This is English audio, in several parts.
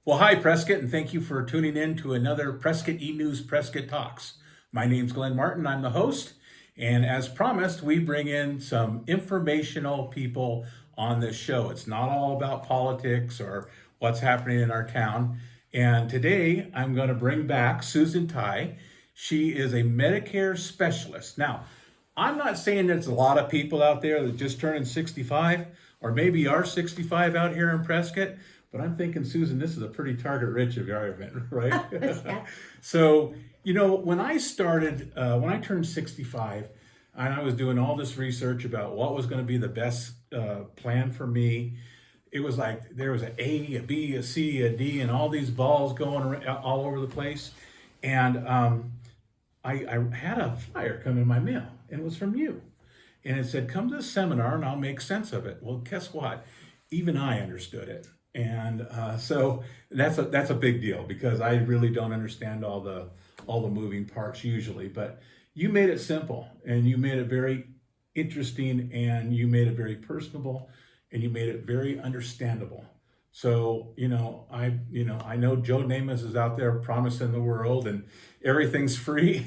Well, hi, Prescott, and thank you for tuning in to another Prescott E-News Prescott Talks. My name's Glenn Martin. I'm the host, and as promised, we bring in some informational people on this show. It's not all about politics or what's happening in our town. And today, I'm going to bring back Susan Tighe. She is a Medicare specialist. Now, I'm not saying there's a lot of people out there that just turned 65 or maybe are 65 out here in Prescott. But I'm thinking, Susan, this is a pretty target-rich environment, right? Yeah. So, when I started, when I turned 65, and I was doing all this research about what was going to be the best plan for me, it was like there was an A, a B, a C, a D, and all these balls going around, all over the place. And I had a flyer come in my mail, and it was from you. And it said, come to the seminar, and I'll make sense of it. Well, guess what? Even I understood it. And so that's a big deal because I really don't understand all the moving parts usually. But you made it simple, and you made it very interesting, and you made it very personable, and you made it very understandable. So I know Joe Namath is out there promising the world and everything's free,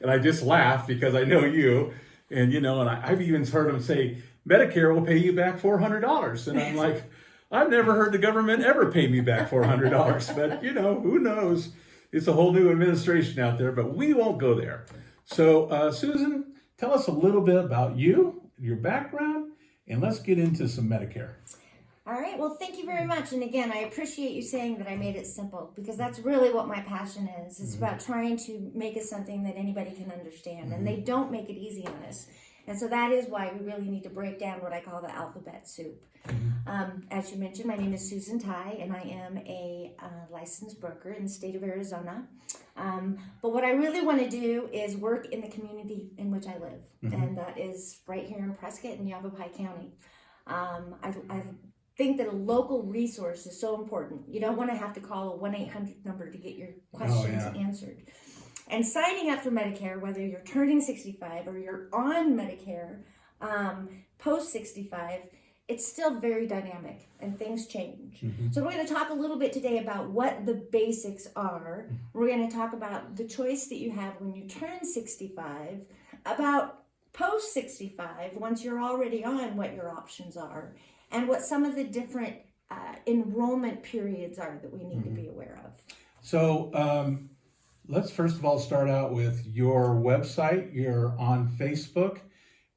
and I just laugh because I know you, and I've even heard him say Medicare will pay you back $400, and I'm like, I've never heard the government ever pay me back $400, but who knows? It's a whole new administration out there, but we won't go there. So, Susan, tell us a little bit about you, your background, and let's get into some Medicare. All right. Well, thank you very much. And again, I appreciate you saying that I made it simple because that's really what my passion is. It's about trying to make it something that anybody can understand, and they don't make it easy on us. And so that is why we really need to break down what I call the alphabet soup. As you mentioned, my name is Susan Tighe, and I am a licensed broker in the state of Arizona. But what I really want to do is work in the community in which I live, and that is right here in Prescott and Yavapai County. I think that a local resource is so important. You don't want to have to call a 1-800 number to get your questions answered. And signing up for Medicare, whether you're turning 65 or you're on Medicare post 65, it's still very dynamic and things change. So we're going to talk a little bit today about what the basics are. We're going to talk about the choice that you have when you turn 65, about post 65, once you're already on, what your options are, and what some of the different enrollment periods are that we need to be aware of. So, let's first of all start out with your website. You're on Facebook,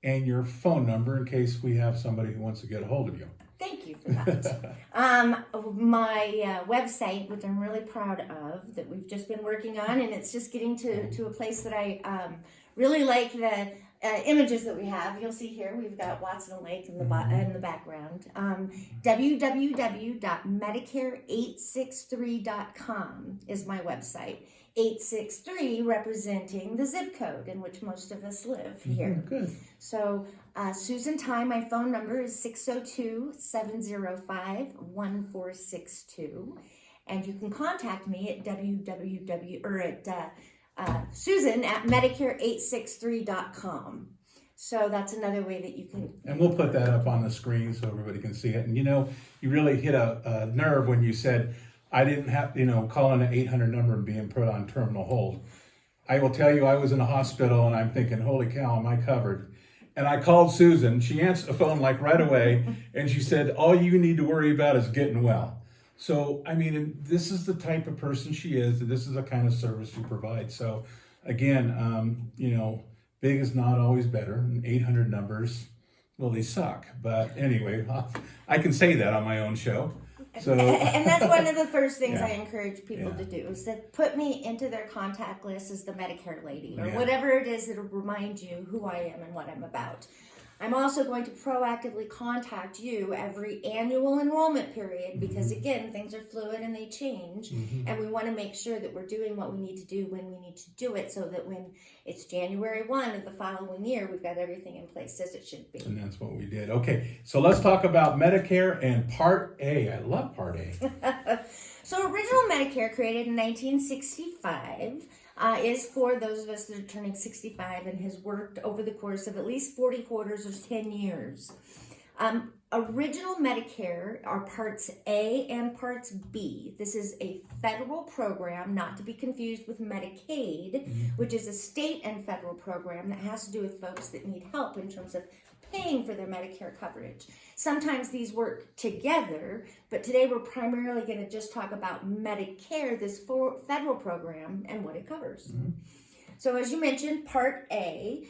and your phone number in case we have somebody who wants to get a hold of you. Thank you for that. My website, which I'm really proud of, that we've just been working on, and it's just getting to a place that I really like the images that we have. You'll see here we've got Watson Lake in the background. www.medicare863.com is my website. 863 representing the zip code in which most of us live here. Good. So Susan Tighe, my phone number is 602-705-1462. And you can contact me at Susan@Medicare863.com. So that's another way that you can. And we'll put that up on the screen so everybody can see it. And you really hit a nerve when you said, I didn't have, calling an 800 number and being put on terminal hold. I will tell you, I was in a hospital and I'm thinking, holy cow, am I covered? And I called Susan. She answered the phone like right away. And she said, all you need to worry about is getting well. So, this is the type of person she is. And this is the kind of service she provides. So, again, big is not always better. And 800 numbers, well, they suck. But anyway, I can say that on my own show. So, and that's one of the first things I encourage people to do is that put me into their contact list as the Medicare lady or whatever it is that'll remind you who I am and what I'm about. I'm also going to proactively contact you every annual enrollment period because, again, things are fluid and they change. And we want to make sure that we're doing what we need to do when we need to do it so that when it's January 1 of the following year, we've got everything in place as it should be. And that's what we did. Okay, so let's talk about Medicare and Part A. I love Part A. So original Medicare, created in 1965, is for those of us that are turning 65 and has worked over the course of at least 40 quarters or 10 years. Original Medicare are Parts A and Parts B. This is a federal program, not to be confused with Medicaid, which is a state and federal program that has to do with folks that need help in terms of paying for their Medicare coverage. Sometimes these work together, but today we're primarily going to just talk about Medicare, this federal program, and what it covers. So as you mentioned, Part A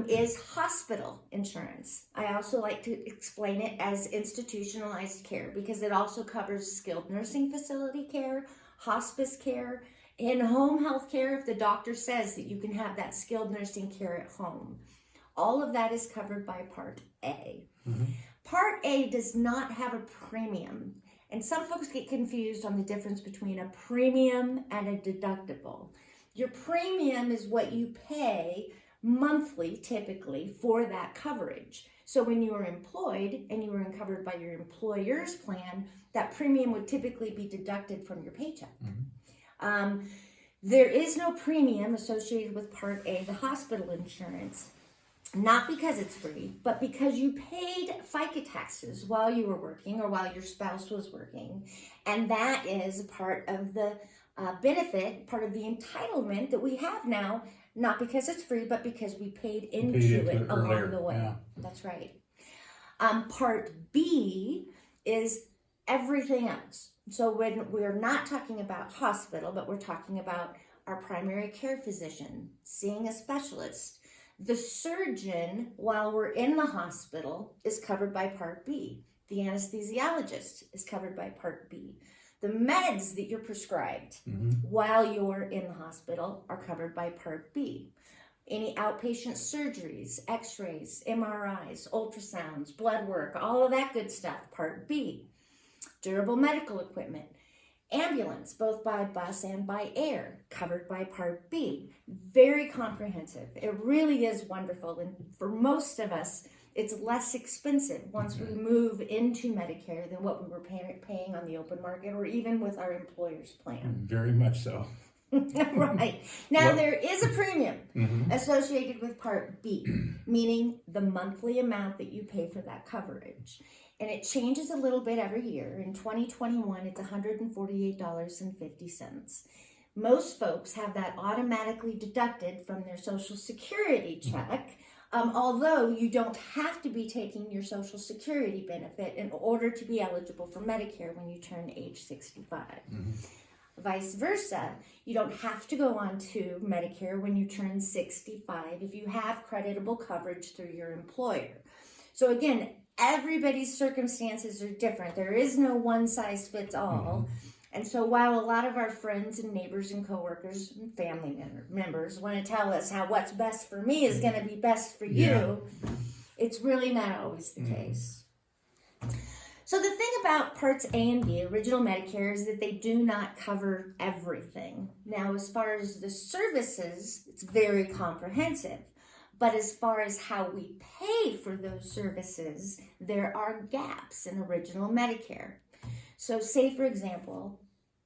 is hospital insurance. I also like to explain it as institutionalized care because it also covers skilled nursing facility care, hospice care, in-home health care if the doctor says that you can have that skilled nursing care at home. All of that is covered by Part A. Part A does not have a premium, and some folks get confused on the difference between a premium and a deductible. Your premium is what you pay monthly, typically, for that coverage. So when you are employed and you are covered by your employer's plan, that premium would typically be deducted from your paycheck. There is no premium associated with Part A, the hospital insurance, not because it's free, but because you paid FICA taxes while you were working or while your spouse was working. And that is part of the benefit, part of the entitlement that we have now, not because it's free, but because we paid into it along the way. Yeah. That's right. Part B is everything else. So when we're not talking about hospital, but we're talking about our primary care physician, seeing a specialist, the surgeon, while we're in the hospital, is covered by Part B. The anesthesiologist is covered by Part B. The meds that you're prescribed while you're in the hospital are covered by Part B. Any outpatient surgeries, x-rays, MRIs, ultrasounds, blood work, all of that good stuff, Part B. Durable medical equipment, ambulance, both by bus and by air, covered by Part B. Very comprehensive. It really is wonderful. And for most of us, it's less expensive once we move into Medicare than what we were paying on the open market or even with our employer's plan. Very much so. Right. Now, there is a premium associated with Part B, meaning the monthly amount that you pay for that coverage. And it changes a little bit every year. In 2021, it's $148.50. Most folks have that automatically deducted from their Social Security check, although you don't have to be taking your Social Security benefit in order to be eligible for Medicare when you turn age 65. Vice versa, you don't have to go on to Medicare when you turn 65 if you have creditable coverage through your employer. So again, everybody's circumstances are different. There is no one size fits all. And so while a lot of our friends and neighbors and coworkers and family members want to tell us how what's best for me is going to be best for you, it's really not always the case. So the thing about Parts A and B, Original Medicare, is that they do not cover everything. Now, as far as the services, it's very comprehensive. But as far as how we pay for those services, there are gaps in Original Medicare. So say, for example,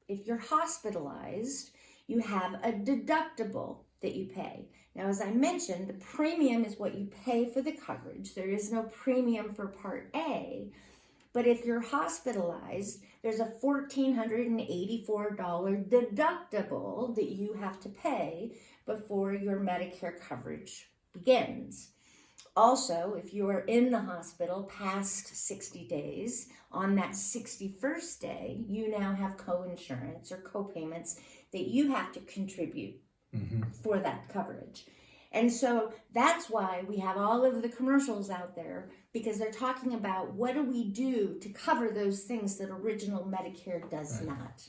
if you're hospitalized, you have a deductible that you pay. Now, as I mentioned, the premium is what you pay for the coverage. There is no premium for Part A. But if you're hospitalized, there's a $1,484 deductible that you have to pay before your Medicare coverage begins. Also, if you are in the hospital past 60 days, on that 61st day, you now have co-insurance or co-payments that you have to contribute for that coverage. And so that's why we have all of the commercials out there, because they're talking about what do we do to cover those things that Original Medicare does not.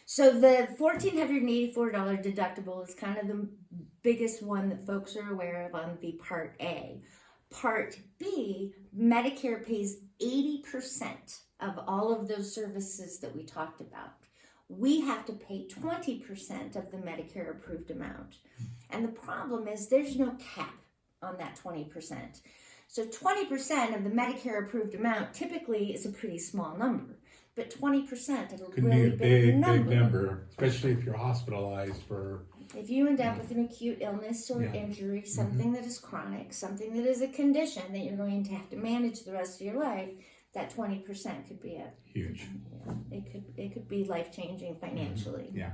So the $1,484 deductible is kind of the biggest one that folks are aware of on the Part A. Part B, Medicare pays 80% of all of those services that we talked about. We have to pay 20% of the Medicare approved amount. And the problem is there's no cap on that 20%. So 20% of the Medicare approved amount typically is a pretty small number. But 20% of a Could really be a big number. big number, especially if you're hospitalized for If you end up with an acute illness or injury, something that is chronic, something that is a condition that you're going to have to manage the rest of your life, that 20% could be huge. It could be life-changing financially. Yeah.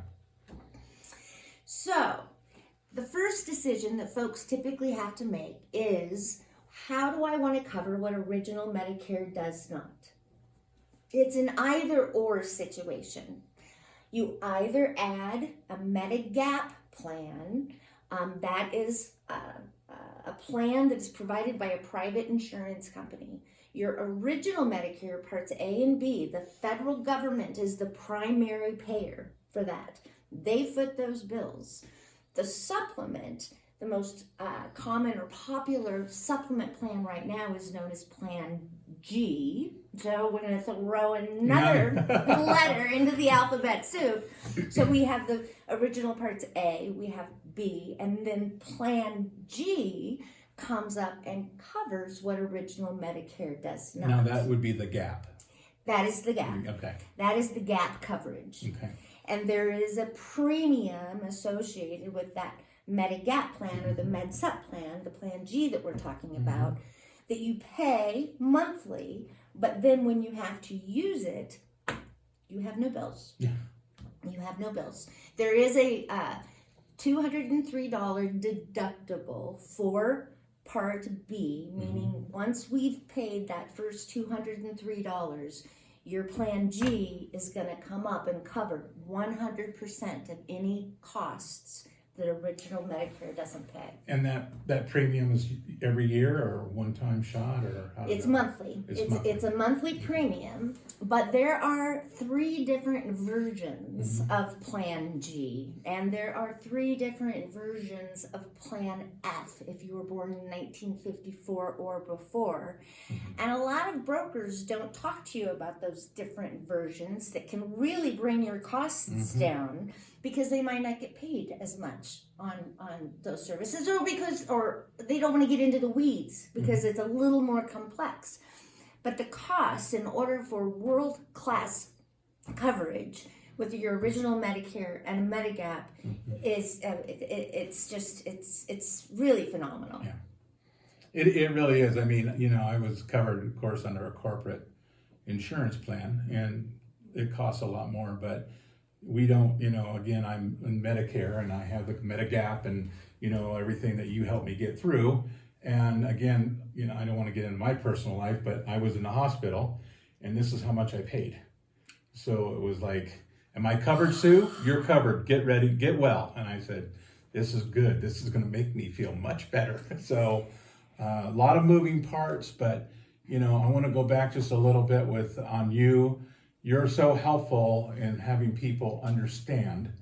So, the first decision that folks typically have to make is, how do I want to cover what original Medicare does not? It's an either-or situation. You either add a Medigap plan, that is a plan that is provided by a private insurance company. Your original Medicare Parts A and B, the federal government is the primary payer for that. They foot those bills. The supplement, the most common or popular supplement plan right now is known as Plan G. So we're going to throw another letter into the alphabet soup. So we have the original Parts A, we have B, and then Plan G comes up and covers what original Medicare does not. Now that would be the gap. That is the gap. Okay. That is the gap coverage. Okay. And there is a premium associated with that Medigap plan or the MedSup plan, the Plan G that we're talking about, that you pay monthly, but then when you have to use it, you have no bills. Yeah. You have no bills. There is a $203 deductible for Part B, meaning once we've paid that first $203, your Plan G is going to come up and cover 100% of any costs that original Medicare doesn't pay. And that premium is every year or one-time shot, or how? It's monthly. It's a monthly premium, but there are 3 different versions of Plan G, and there are 3 different versions of Plan F if you were born in 1954 or before. And a lot of brokers don't talk to you about those different versions that can really bring your costs down, because they might not get paid as much on those services, or they don't want to get into the weeds because it's a little more complex. But the costs, in order for world-class coverage with your original Medicare and a Medigap, is it's really phenomenal. Yeah, it really is. I mean, I was covered, of course, under a corporate insurance plan, and it costs a lot more, but we don't, again, I'm in Medicare and I have the Medigap and, everything that you helped me get through. And again, I don't want to get into my personal life, but I was in the hospital and this is how much I paid. So it was like, am I covered, Sue? You're covered. Get ready, get well. And I said, this is good. This is going to make me feel much better. So a lot of moving parts, but, I want to go back just a little bit on you. You're so helpful in having people understand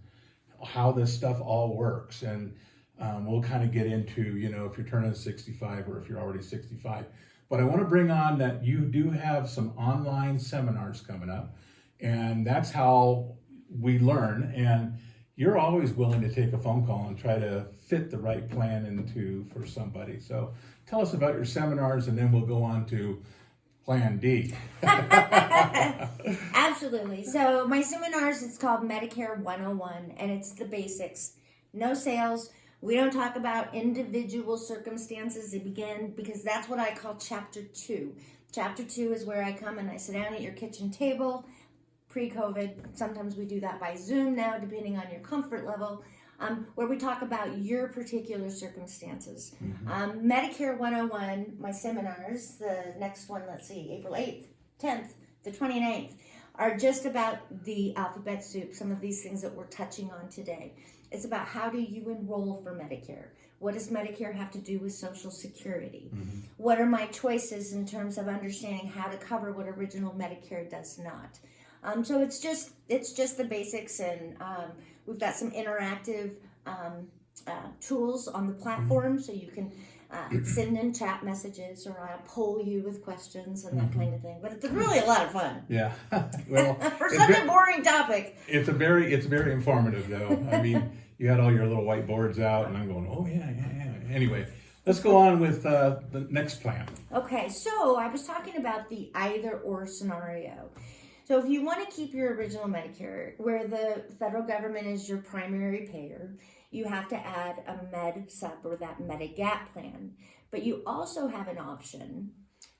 how this stuff all works. And we'll kind of get into, if you're turning 65 or if you're already 65. But I want to bring on that you do have some online seminars coming up. And that's how we learn. And you're always willing to take a phone call and try to fit the right plan for somebody. So tell us about your seminars, and then we'll go on to Plan D. Absolutely. So my seminars, it's called Medicare 101, and it's the basics. No sales. We don't talk about individual circumstances to begin, because that's what I call Chapter 2. Chapter 2 is where I come and I sit down at your kitchen table. Pre-COVID, sometimes we do that by Zoom now, depending on your comfort level. Where we talk about your particular circumstances. Medicare 101, my seminars, the next one, let's see, April 8th, 10th, the 29th, are just about the alphabet soup, some of these things that we're touching on today. It's about, how do you enroll for Medicare? What does Medicare have to do with Social Security? What are my choices in terms of understanding how to cover what original Medicare does not? So it's just the basics, and we've got some interactive tools on the platform, so you can send in chat messages, or I'll poll you with questions and that kind of thing. But it's really a lot of fun. Yeah. Well, for such a boring topic. It's very informative, though. I mean, you had all your little whiteboards out, and I'm going, oh yeah. Anyway, let's go on with the next plan. Okay, so I was talking about the either or scenario. So if you want to keep your original Medicare, where the federal government is your primary payer, you have to add a Med Sup or that Medigap plan. But you also have an option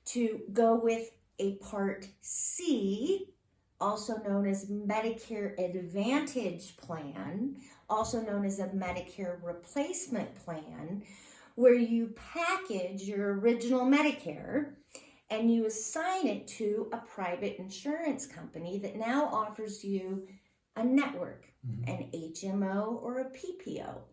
to go with a Part C, also known as Medicare Advantage plan, also known as a Medicare Replacement plan, where you package your original Medicare and you assign it to a private insurance company that now offers you a network, an HMO or a PPO.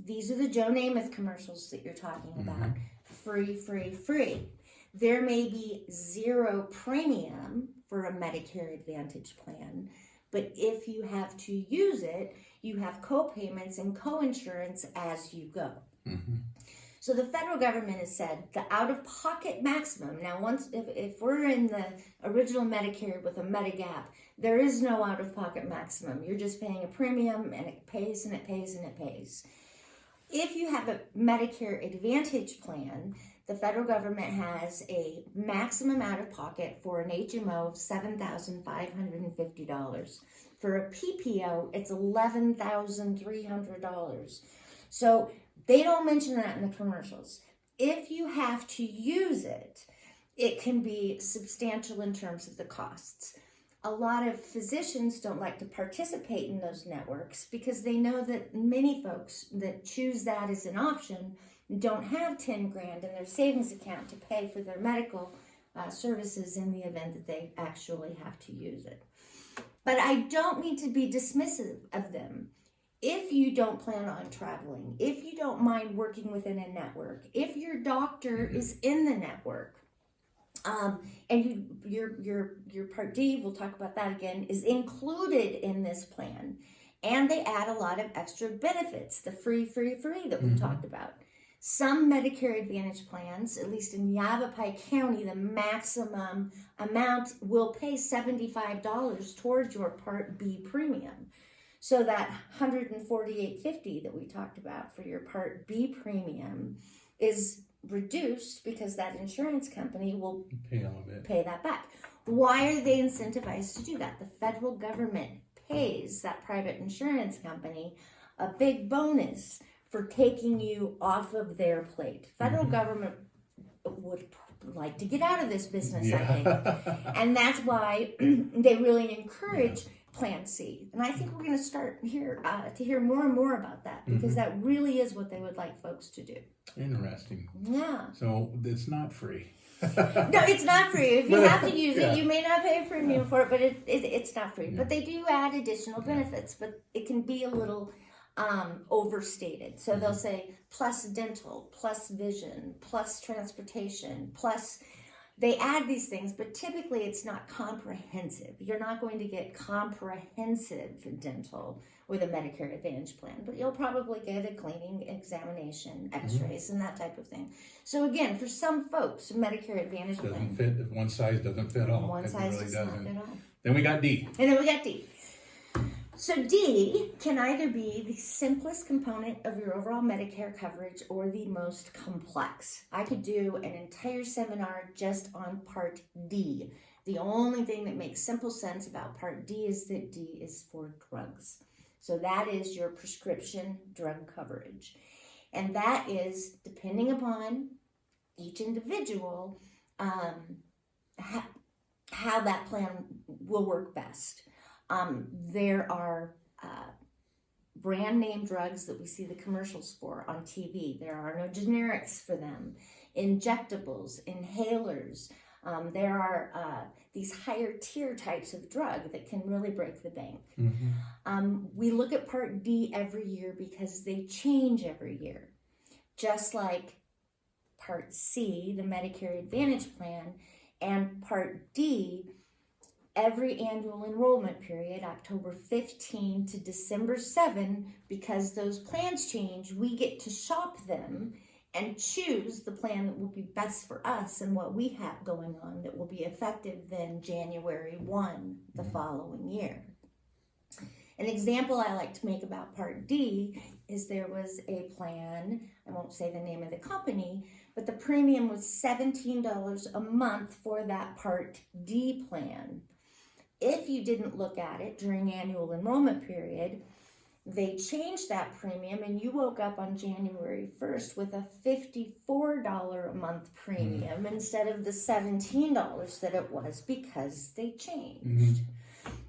These are the Joe Namath commercials that you're talking about. Free, free, free. There may be zero premium for a Medicare Advantage plan, but if you have to use it, you have co-payments and co-insurance as you go. So the federal government has said the out-of-pocket maximum, now once, if we're in the original Medicare with a Medigap, there is no out-of-pocket maximum. You're just paying a premium and it pays and it pays and it pays. If you have a Medicare Advantage plan, the federal government has a maximum out-of-pocket for an HMO of $7,550. For a PPO, it's $11,300. So they don't mention that in the commercials. If you have to use it, it can be substantial in terms of the costs. A lot of physicians don't like to participate in those networks because they know that many folks that choose that as an option don't have 10 grand in their savings account to pay for their medical services in the event that they actually have to use it. But I don't mean to be dismissive of them. If you don't plan on traveling, if you don't mind working within a network, if your doctor is in the network, and your Part D, we'll talk about that again, is included in this plan, and they add a lot of extra benefits, the free, free, free that we talked about. Some Medicare Advantage plans, at least in Yavapai County, the maximum amount will pay $75 towards your Part B premium. So that $148.50 that we talked about for your Part B premium is reduced because that insurance company will pay that back. Why are they incentivized to do that? The federal government pays that private insurance company a big bonus for taking you off of their plate. Federal government would like to get out of this business, I think. And that's why they really encourage Plan C. And I think we're going to start here to hear more and more about that because that really is what they would like folks to do. Interesting. Yeah. So it's not free. No, it's not free. If you have to use it, you may not pay a premium for it, but it's not free. But they do add additional benefits, but it can be a little overstated. So they'll say plus dental, plus vision, plus transportation, plus they add these things, but typically it's not comprehensive. You're not going to get comprehensive dental with a Medicare Advantage plan, but you'll probably get a cleaning examination, x-rays, and that type of thing. So again, for some folks, a Medicare Advantage Doesn't plan fit. If one size doesn't fit all. One size does not fit all. Then we got D. And then we got D. So D can either be the simplest component of your overall Medicare coverage or the most complex. I could do an entire seminar just on Part D. The only thing that makes simple sense about Part D is that D is for drugs. So that is your prescription drug coverage. And that is depending upon each individual, how that plan will work best. There are brand name drugs that we see the commercials for on TV. There are no generics for them. Injectables, inhalers. There are these higher tier types of drug that can really break the bank. We look at Part D every year because they change every year. Just like Part C, the Medicare Advantage plan, and Part D, every annual enrollment period, October 15 to December 7, because those plans change, we get to shop them and choose the plan that will be best for us and what we have going on that will be effective then January 1 the following year. An example I like to make about Part D is there was a plan, I won't say the name of the company, but the premium was $17 a month for that Part D plan. If you didn't look at it during annual enrollment period, they changed that premium and you woke up on January 1st with a $54 a month premium instead of the $17 that it was because they changed.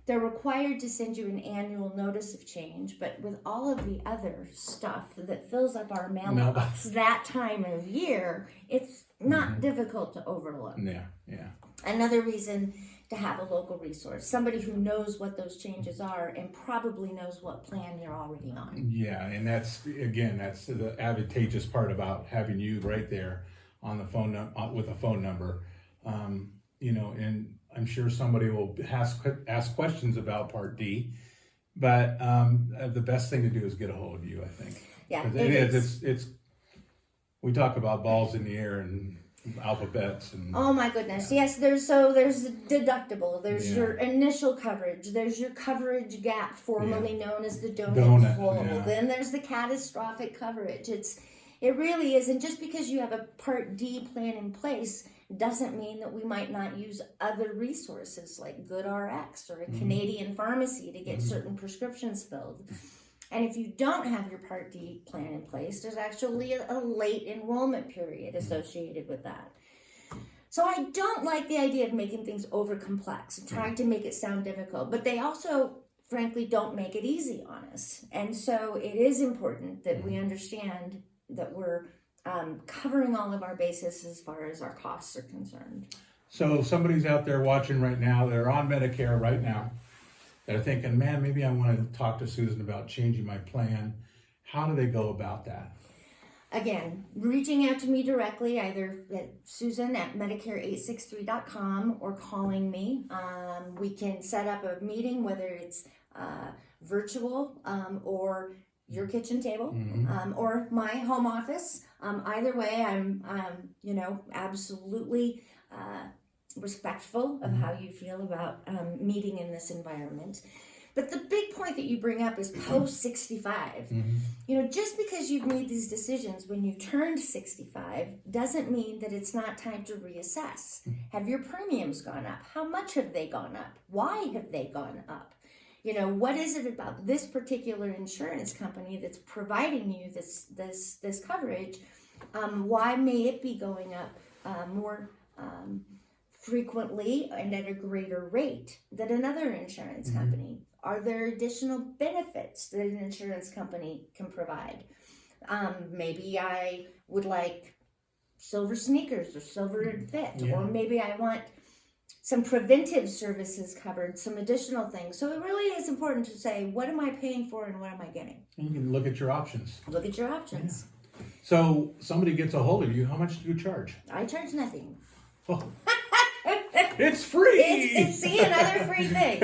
They're required to send you an annual notice of change, but with all of the other stuff that fills up our mailbox that time of year, it's not difficult to overlook. Yeah. Another reason to have a local resource, somebody who knows what those changes are and probably knows what plan you're already on. Yeah, and that's the advantageous part about having you right there on the phone with a phone number. And I'm sure somebody will ask questions about Part D, but the best thing to do is get a hold of you, I think. Yeah, it is. It's we talk about balls in the air and alphabets and oh my goodness, yes. There's deductible. There's your initial coverage. There's your coverage gap, formerly known as the donut hole. Yeah. Then there's the catastrophic coverage. It really is, and just because you have a Part D plan in place doesn't mean that we might not use other resources like GoodRx or a Canadian pharmacy to get certain prescriptions filled. And if you don't have your Part D plan in place, there's actually a late enrollment period associated with that. So I don't like the idea of making things over complex and trying to make it sound difficult, but they also, frankly, don't make it easy on us. And so it is important that we understand that we're covering all of our bases as far as our costs are concerned. So somebody's out there watching right now, they're on Medicare right now. They're thinking, man, maybe I want to talk to Susan about changing my plan. How do they go about that? Again, reaching out to me directly, either at Susan at Medicare863.com or calling me. We can set up a meeting, whether it's virtual or your kitchen table or my home office. Either way, I'm absolutely respectful of how you feel about meeting in this environment. But the big point that you bring up is post 65. Just because you've made these decisions when you turned 65 doesn't mean that it's not time to reassess. Have your premiums gone up? How much have they gone up? Why have they gone up? What is it about this particular insurance company that's providing you this coverage? Why may it be going up more frequently and at a greater rate than another insurance company? Are there additional benefits that an insurance company can provide? Maybe I would like silver sneakers or silver and fit, or maybe I want some preventive services covered, some additional things. So it really is important to say, what am I paying for and what am I getting? And you can look at your options. Look at your options. Yeah. So somebody gets a hold of you, how much do you charge? I charge nothing. Oh. It's free! It's another free thing.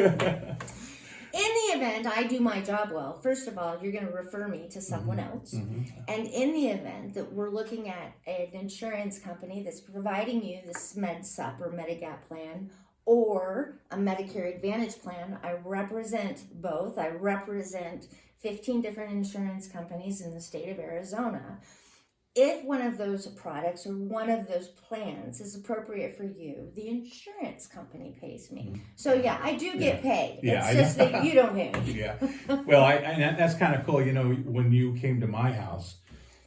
In the event I do my job well, first of all, you're going to refer me to someone else. And in the event that we're looking at an insurance company that's providing you this MedSup or Medigap plan or a Medicare Advantage plan, I represent both. I represent 15 different insurance companies in the state of Arizona. If one of those products or one of those plans is appropriate for you, the insurance company pays me. So yeah, I do get paid. It's just that you don't pay me. Yeah. Well, and that's kind of cool. When you came to my house,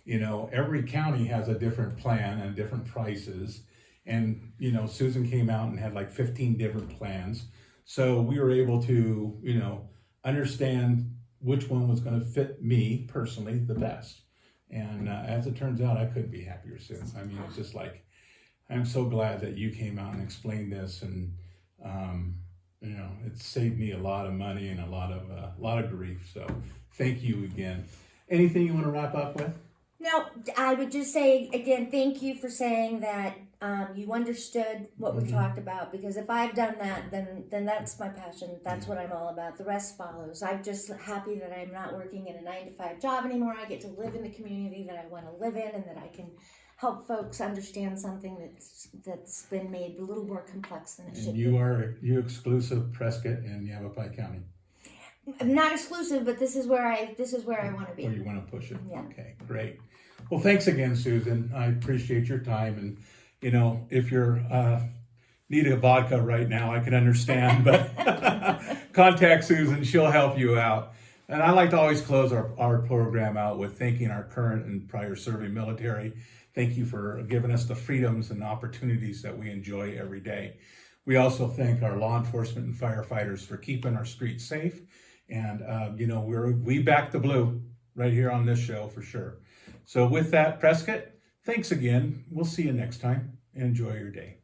every county has a different plan and different prices. And, Susan came out and had like 15 different plans. So we were able to, understand which one was going to fit me personally the best. And as it turns out, I couldn't be happier, Sue. I mean, it's just like, I'm so glad that you came out and explained this, and it saved me a lot of money and a lot of grief. So, thank you again. Anything you want to wrap up with? No, I would just say again, thank you for saying that you understood what we talked about. Because if I've done that, then that's my passion. That's what I'm all about. The rest follows. I'm just happy that I'm not working in a 9-to-5 job anymore. I get to live in the community that I want to live in, and that I can help folks understand something that's been made a little more complex than it should be. And you exclusive Prescott and Yavapai County. I'm not exclusive, but this is where I want to be. Where you want to push it. Yeah. Okay, great. Well, thanks again, Susan. I appreciate your time. And, if you're, need a vodka right now, I can understand, but contact Susan, she'll help you out. And I like to always close our program out with thanking our current and prior serving military. Thank you for giving us the freedoms and opportunities that we enjoy every day. We also thank our law enforcement and firefighters for keeping our streets safe. And, we back the blue right here on this show for sure. So with that, Prescott, thanks again. We'll see you next time. Enjoy your day.